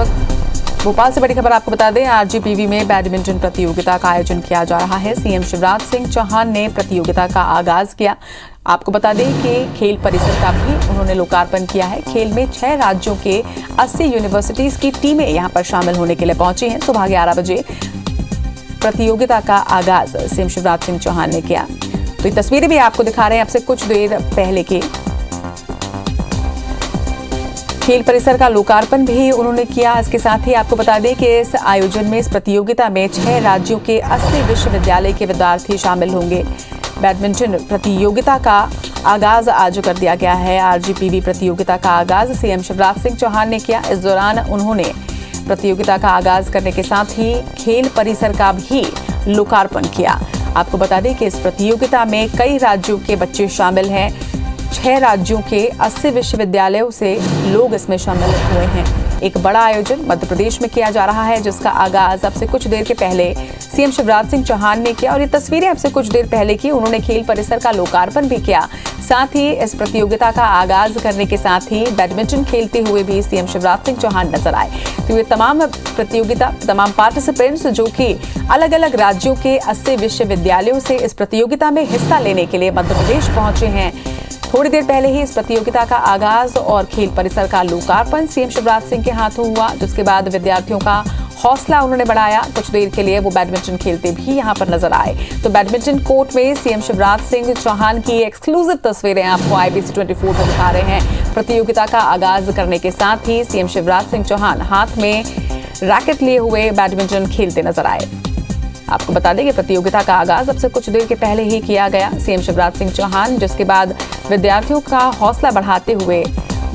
वक्त भोपाल से बड़ी खबर आपको बता दें, आरजीपीवी में बैडमिंटन प्रतियोगिता का आयोजन किया जा रहा है। सीएम शिवराज सिंह चौहान ने प्रतियोगिता का आगाज किया। आपको बता दें कि खेल परिसर का भी उन्होंने लोकार्पण किया है। खेल में 6 राज्यों के 80 यूनिवर्सिटीज की टीमें यहां पर शामिल होने के लिए पहुंची हैं। सुबह 11 बजे प्रतियोगिता का आगाज सीएम शिवराज सिंह चौहान ने किया। तो ये तस्वीरें भी आपको दिखा रहे हैं आपसे कुछ देर पहले की। खेल परिसर का लोकार्पण भी उन्होंने किया। इसके साथ ही आपको बता दें कि इस आयोजन में, इस प्रतियोगिता में 6 राज्यों के 80 विश्वविद्यालय के विद्यार्थी शामिल होंगे। बैडमिंटन प्रतियोगिता का आगाज आज कर दिया गया है। आरजीपीवी प्रतियोगिता का आगाज सीएम शिवराज सिंह चौहान ने किया। इस दौरान उन्होंने प्रतियोगिता का आगाज करने के साथ ही खेल परिसर का भी लोकार्पण किया। आपको बता दें कि इस प्रतियोगिता में कई राज्यों के बच्चे शामिल हैं। 6 राज्यों के 80 विश्वविद्यालयों से लोग इसमें शामिल हुए हैं। एक बड़ा आयोजन मध्य प्रदेश में किया जा रहा है, जिसका आगाज अब से कुछ देर के पहले सीएम शिवराज सिंह चौहान ने किया। और ये तस्वीरें अब से कुछ देर पहले की उन्होंने खेल परिसर का लोकार्पण भी किया। साथ ही इस प्रतियोगिता का आगाज करने के साथ ही बैडमिंटन खेलते हुए भी सीएम शिवराज सिंह चौहान नजर आए। तो ये तमाम प्रतियोगिता, तमाम पार्टिसिपेंट्स जो कि अलग अलग राज्यों के 80 विश्वविद्यालयों से इस प्रतियोगिता में हिस्सा लेने के लिए मध्य प्रदेश पहुंचे हैं। थोड़ी देर पहले ही इस प्रतियोगिता का आगाज और खेल परिसर का लोकार्पण सीएम शिवराज सिंह के हाथों हुआ, जिसके बाद विद्यार्थियों का हौसला उन्होंने बढ़ाया। कुछ देर के लिए वो बैडमिंटन खेलते भी यहां पर नजर आए। तो बैडमिंटन कोर्ट में सीएम शिवराज सिंह चौहान की एक्सक्लूसिव तस्वीरें आपको IBC 24 पर दिखा रहे हैं। प्रतियोगिता का आगाज करने के साथ ही सीएम शिवराज सिंह चौहान हाथ में रैकेट लिए हुए बैडमिंटन खेलते नजर आए। आपको बता दें कि प्रतियोगिता का आगाज अब से कुछ देर के पहले ही किया गया। सीएम शिवराज सिंह चौहान, जिसके बाद विद्यार्थियों का हौसला बढ़ाते हुए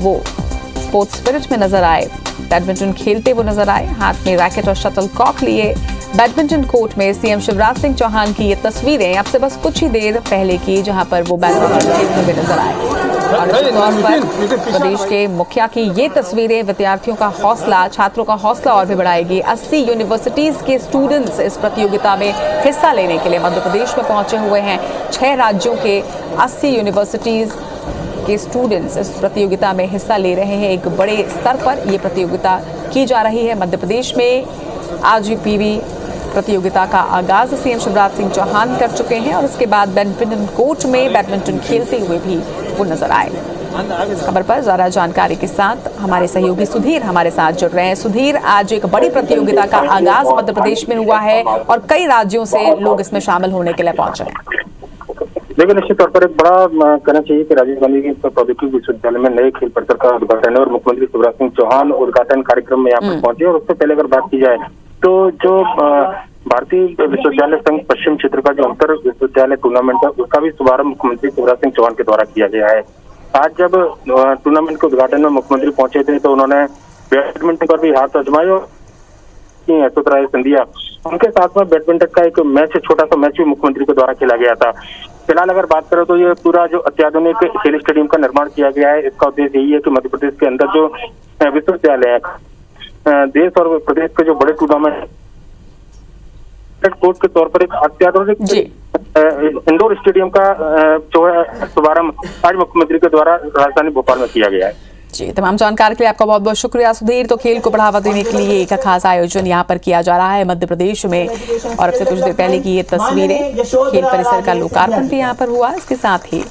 वो स्पोर्ट्स स्पिरिट में नजर आए, बैडमिंटन खेलते वो नजर आए, हाथ में रैकेट और शटल कॉक लिए। बैडमिंटन कोर्ट में सीएम शिवराज सिंह चौहान की ये तस्वीरें अब से बस कुछ ही देर पहले की, जहां पर वो बैडमिंटन खेलते हुए नजर आए। और इस तौर पर प्रदेश के मुखिया की ये तस्वीरें विद्यार्थियों का हौसला, छात्रों का हौसला और भी बढ़ाएगी। 80 यूनिवर्सिटीज के स्टूडेंट्स इस प्रतियोगिता में हिस्सा लेने के लिए मध्य प्रदेश में पहुंचे हुए हैं। 6 राज्यों के 80 यूनिवर्सिटीज के स्टूडेंट्स इस प्रतियोगिता में हिस्सा ले रहे हैं। एक बड़े स्तर पर ये प्रतियोगिता की जा रही है मध्य प्रदेश में। आरजीपीवी प्रतियोगिता का आगाज सीएम शिवराज सिंह चौहान कर चुके हैं और उसके बाद बैडमिंटन कोर्ट में बैडमिंटन खेलते हुए भी वो नजर आए। इस खबर पर ज्यादा जानकारी के साथ हमारे सहयोगी सुधीर हमारे साथ जुड़ रहे हैं। सुधीर, आज एक बड़ी प्रतियोगिता का आगाज मध्य प्रदेश में हुआ है और कई राज्यों से लोग इसमें शामिल होने के लिए पहुंचे हैं। देखिए, निश्चित तौर पर एक बड़ा कहना चाहिए कि राजीव गांधी प्रौद्योगिकी विश्वविद्यालय में नए खेल परिसर का उद्घाटन है और मुख्यमंत्री शिवराज सिंह चौहान उद्घाटन कार्यक्रम में यहाँ पर पहुंचे। और उससे पहले अगर बात की जाए तो जो भारतीय विश्वविद्यालय संघ पश्चिम क्षेत्र का जो अंतर विश्वविद्यालय टूर्नामेंट है, उसका भी शुभारंभ मुख्यमंत्री शिवराज सिंह चौहान के द्वारा किया गया है। आज जब टूर्नामेंट के उद्घाटन में मुख्यमंत्री पहुंचे थे तो उन्होंने बैडमिंटन पर भी हाथ आजमाए और यशोधरा सिंधिया, उनके साथ में बैडमिंटन का एक मैच, छोटा सा मैच भी मुख्यमंत्री के द्वारा खेला गया था। फिलहाल अगर बात करें तो ये पूरा जो अत्याधुनिक खेल स्टेडियम का निर्माण किया गया है, इसका उद्देश्य यही है कि मध्य प्रदेश के अंदर जो विश्वविद्यालय है, देश और प्रदेश के जो बड़े टूर्नामेंट कोर्ट के तौर पर एक अत्याधुनिक इंडोर स्टेडियम का जो है शुभारंभ आज मुख्यमंत्री के द्वारा राजधानी भोपाल में किया गया है। जी, तमाम जानकारी के लिए आपका बहुत बहुत शुक्रिया सुधीर। तो खेल को बढ़ावा देने के लिए एक खास आयोजन यहाँ पर किया जा रहा है मध्य प्रदेश में और अब से कुछ देर पहले की ये तस्वीरें, खेल परिसर का लोकार्पण भी यहाँ पर हुआ। इसके साथ ही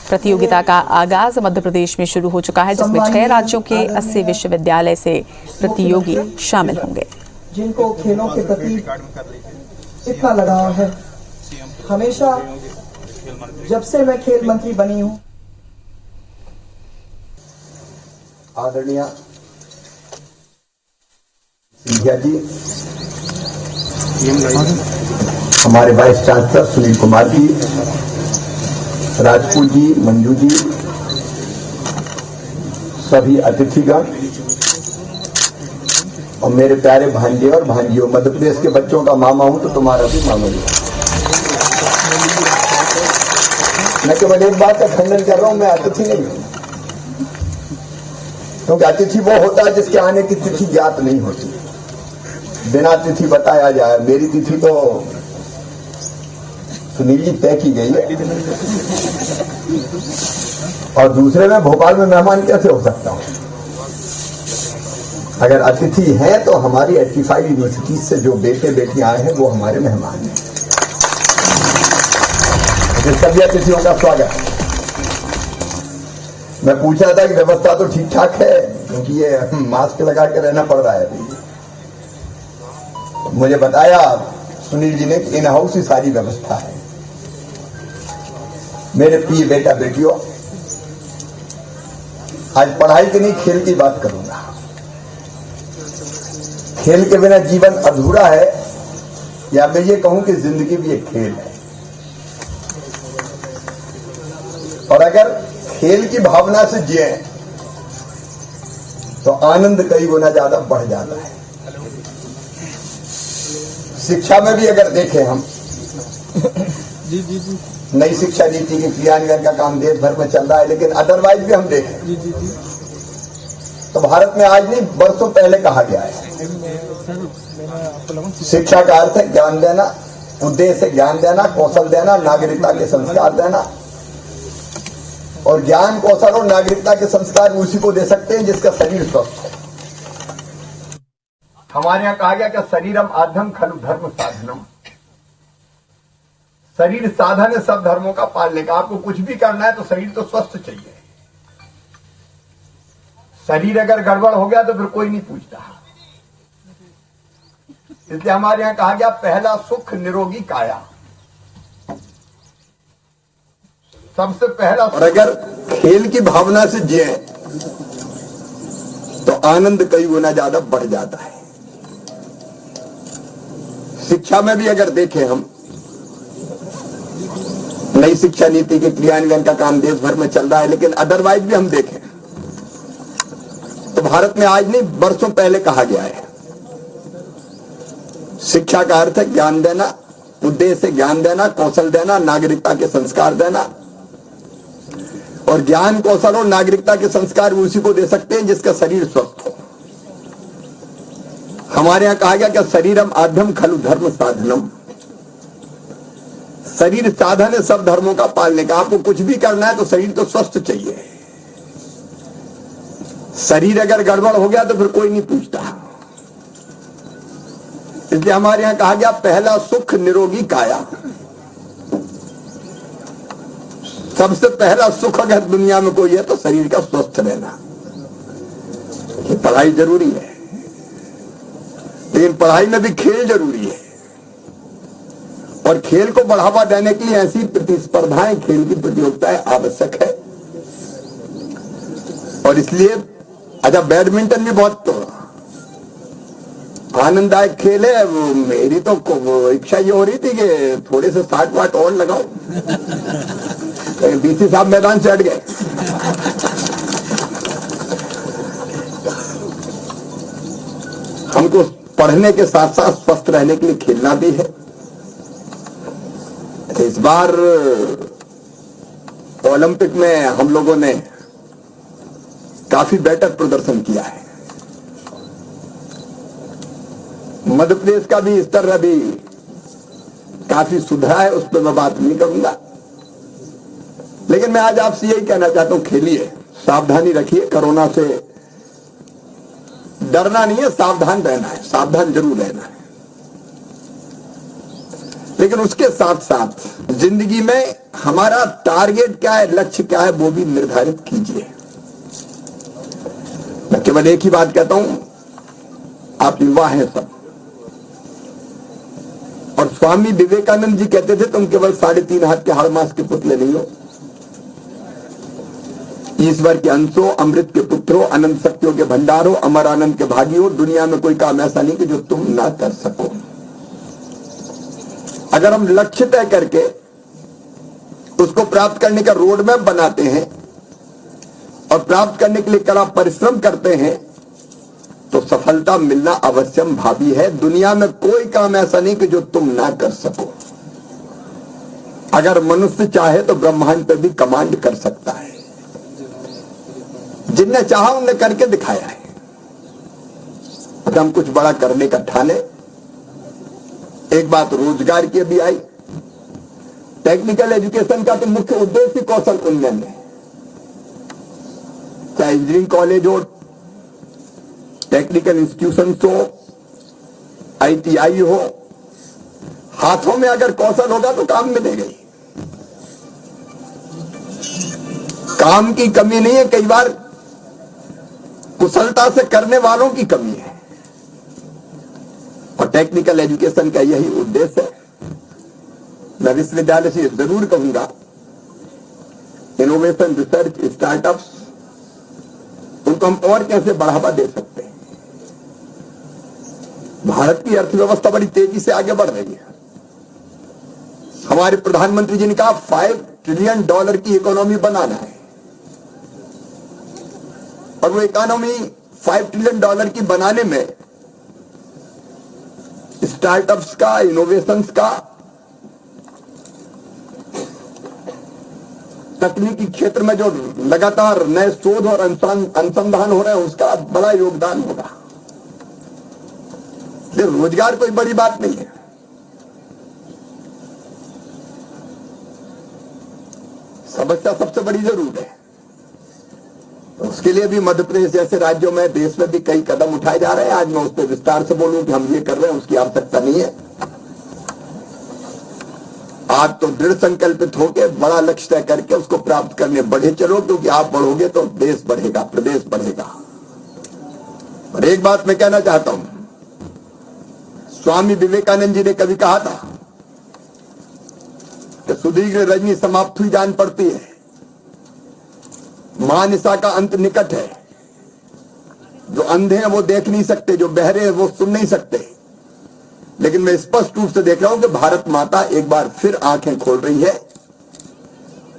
प्रतियोगिता का आगाज मध्य प्रदेश में शुरू हो चुका है, जिसमें 6 राज्यों के 80 विश्वविद्यालय से प्रतियोगी शामिल होंगे। जिनको खेलों के प्रति इतना लगाव है, हमेशा जब से मैं खेल मंत्री बनी हूँ, आदरणीय सिंधिया जी, हमारे वाइस चांसलर सुनील कुमार जी, राजपूत जी, मंजू जी, सभी अतिथिगण और मेरे प्यारे भांजे और भांजियों, मध्य प्रदेश के बच्चों का मामा हूं तो तुम्हारा भी मामा हूं। मैं केवल एक बात का खंडन कर रहा हूं, मैं अतिथि नहीं हूं, क्योंकि अतिथि वो होता है जिसके आने की तिथि ज्ञात नहीं होती, बिना तिथि बताया जाए। मेरी तिथि तो सुनील जी तय की गई है और दूसरे में भोपाल में मेहमान कैसे हो सकता हूं। अगर अतिथि हैं तो हमारी 85 यूनिवर्सिटी से जो बेटे बेटियां आए हैं वो हमारे मेहमान हैं। सभी अतिथियों का स्वागत। मैं पूछ रहा था कि व्यवस्था तो ठीक ठाक है, क्योंकि ये मास्क लगा के रहना पड़ रहा है अभी। मुझे बताया सुनील जी ने कि इन हाउस ही सारी व्यवस्था है। मेरे प्रिय बेटा बेटियों, आज पढ़ाई की नहीं खेल की बात करूंगा। खेल के बिना जीवन अधूरा है, या मैं ये कहूं कि जिंदगी भी एक खेल है। और अगर खेल की भावना से जिए तो आनंद कई गुना ज्यादा बढ़ जाता है। शिक्षा में भी अगर देखें हम, नई शिक्षा नीति के क्रियान्वयन का काम देश भर में चल रहा है, लेकिन अदरवाइज भी हम देखें तो भारत में आज नहीं बरसों पहले कहा गया है, शिक्षा का अर्थ है ज्ञान देना, उद्देश्य ज्ञान देना, कौशल देना, नागरिकता के संस्कार देना। और ज्ञान, कौशल और नागरिकता के संस्कार उसी को दे सकते हैं जिसका शरीर स्वस्थ है। हमारे यहां कहा गया कि शरीरम आद्यम खलु धर्म साधनम। शरीर साधन है सब धर्मों का पालने का। आपको कुछ भी करना है तो शरीर तो स्वस्थ चाहिए। शरीर अगर गड़बड़ हो गया तो फिर कोई नहीं पूछता। इसलिए हमारे यहां कहा गया पहला सुख निरोगी काया, सबसे पहला। और अगर खेल की भावना से जिए तो आनंद कई गुना ज्यादा बढ़ जाता है। शिक्षा में भी अगर देखें हम, नई शिक्षा नीति के क्रियान्वयन का काम देश भर में चल रहा है, लेकिन अदरवाइज भी हम देखें तो भारत में आज नहीं बरसों पहले कहा गया है, शिक्षा का अर्थ है ज्ञान देना, उद्देश्य ज्ञान देना, कौशल देना, नागरिकता के संस्कार देना। और ज्ञान, कौशल और नागरिकता के संस्कार उसी को दे सकते हैं जिसका शरीर स्वस्थ हो। हमारे यहां कहा गया कि शरीरम आद्यम खलु धर्म साधनम। शरीर साधन है सब धर्मों का पालने का। आपको कुछ भी करना है तो शरीर तो स्वस्थ चाहिए। शरीर अगर गड़बड़ हो गया तो फिर कोई नहीं पूछता। इसलिए हमारे यहां कहा गया पहला सुख निरोगी काया। सबसे पहला सुख अगर दुनिया में कोई है तो शरीर का स्वस्थ रहना। ये पढ़ाई जरूरी है, लेकिन पढ़ाई में भी खेल जरूरी है। और खेल को बढ़ावा देने के लिए ऐसी प्रतिस्पर्धाएं, खेल की प्रतियोगिताएं आवश्यक है। और इसलिए अच्छा, बैडमिंटन भी बहुत आनंददायक खेल है। मेरी तो इच्छा ये हो रही थी कि थोड़े से 60 वाट और लगाओ, बीसी साहब मैदान से हट गए। हमको पढ़ने के साथ साथ स्वस्थ रहने के लिए खेलना भी है। इस बार ओलंपिक में हम लोगों ने काफी बेटर प्रदर्शन किया है। मध्य प्रदेश का भी स्तर अभी काफी सुधरा है, उस पर मैं बात नहीं करूंगा। लेकिन मैं आज आपसे यही कहना चाहता हूं, खेलिए, सावधानी रखिए। कोरोना से डरना नहीं है, सावधान रहना है, सावधान जरूर रहना है। लेकिन उसके साथ साथ जिंदगी में हमारा टारगेट क्या है, लक्ष्य क्या है, वो भी निर्धारित कीजिए। मैं केवल एक ही बात कहता हूं, आप युवा हैं सब। और स्वामी विवेकानंद जी कहते थे तुम केवल 3.5 हाथ के हाड़ मास के पुतले नहीं हो, ईश्वर के अंशो, अमृत के पुत्रो, अनंत शक्तियों के भंडारो, अमर आनंद के भागी हो। दुनिया में कोई काम ऐसा नहीं कि जो तुम ना कर सको। अगर हम लक्ष्य तय करके उसको प्राप्त करने का रोड मैप बनाते हैं और प्राप्त करने के लिए कड़ा परिश्रम करते हैं तो सफलता मिलना अवश्यम भावी है। दुनिया में कोई काम ऐसा नहीं कि जो तुम ना कर सको। अगर मनुष्य चाहे तो ब्रह्मांड पर भी कमांड कर सकता है। जिनने चाहा उनने करके दिखाया है। हम कुछ बड़ा करने का ठाने। एक बात रोजगार की भी आई। टेक्निकल एजुकेशन का तो मुख्य उद्देश्य कौशल उन्नयन है। चाहे इंजीनियरिंग कॉलेज हो, टेक्निकल इंस्टीट्यूशन हो, ITI हो, हाथों में अगर कौशल होगा तो काम मिलेगा ही। काम की कमी नहीं है, कई बार कुशलता से करने वालों की कमी है, और टेक्निकल एजुकेशन का यही उद्देश्य है। मैं विश्वविद्यालय से जरूर कहूंगा, इनोवेशन, रिसर्च, स्टार्टअप्स, उनको हम और कैसे बढ़ावा दे सकते हैं। भारत की अर्थव्यवस्था बड़ी तेजी से आगे बढ़ रही है। हमारे प्रधानमंत्री जी ने कहा $5 ट्रिलियन की इकोनॉमी बनाना है, और वो इकोनॉमी $5 ट्रिलियन की बनाने में स्टार्टअप्स का, इनोवेशंस का, तकनीकी क्षेत्र में जो लगातार नए शोध और अनुसंधान हो रहे हैं, उसका बड़ा योगदान होगा। ये रोजगार कोई बड़ी बात नहीं है। समस्या सबसे बड़ी जरूर है। उसके लिए भी मध्य प्रदेश जैसे राज्यों में, देश में भी कई कदम उठाए जा रहे हैं। आज मैं उस पर विस्तार से बोलूं कि हम ये कर रहे हैं, उसकी आवश्यकता नहीं है। आप तो दृढ़ संकल्पित होकर बड़ा लक्ष्य तय करके उसको प्राप्त करने बढ़े चलो, क्योंकि आप बढ़ोगे तो देश बढ़ेगा, प्रदेश बढ़ेगा। और एक बात मैं कहना चाहता हूं, स्वामी विवेकानंद जी ने कभी कहा था कि सुदीर्घ रजनी समाप्त हुई जान पड़ती है, महानिशा का अंत निकट है। जो अंधे हैं वो देख नहीं सकते, जो बहरे हैं वो सुन नहीं सकते, लेकिन मैं स्पष्ट रूप से देख रहा हूं कि भारत माता एक बार फिर आंखें खोल रही है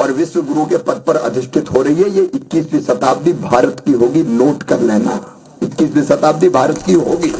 और विश्व गुरु के पद पर अधिष्ठित हो रही है। ये 21वीं शताब्दी भारत की होगी, नोट कर लेना, 21वीं शताब्दी भारत की होगी।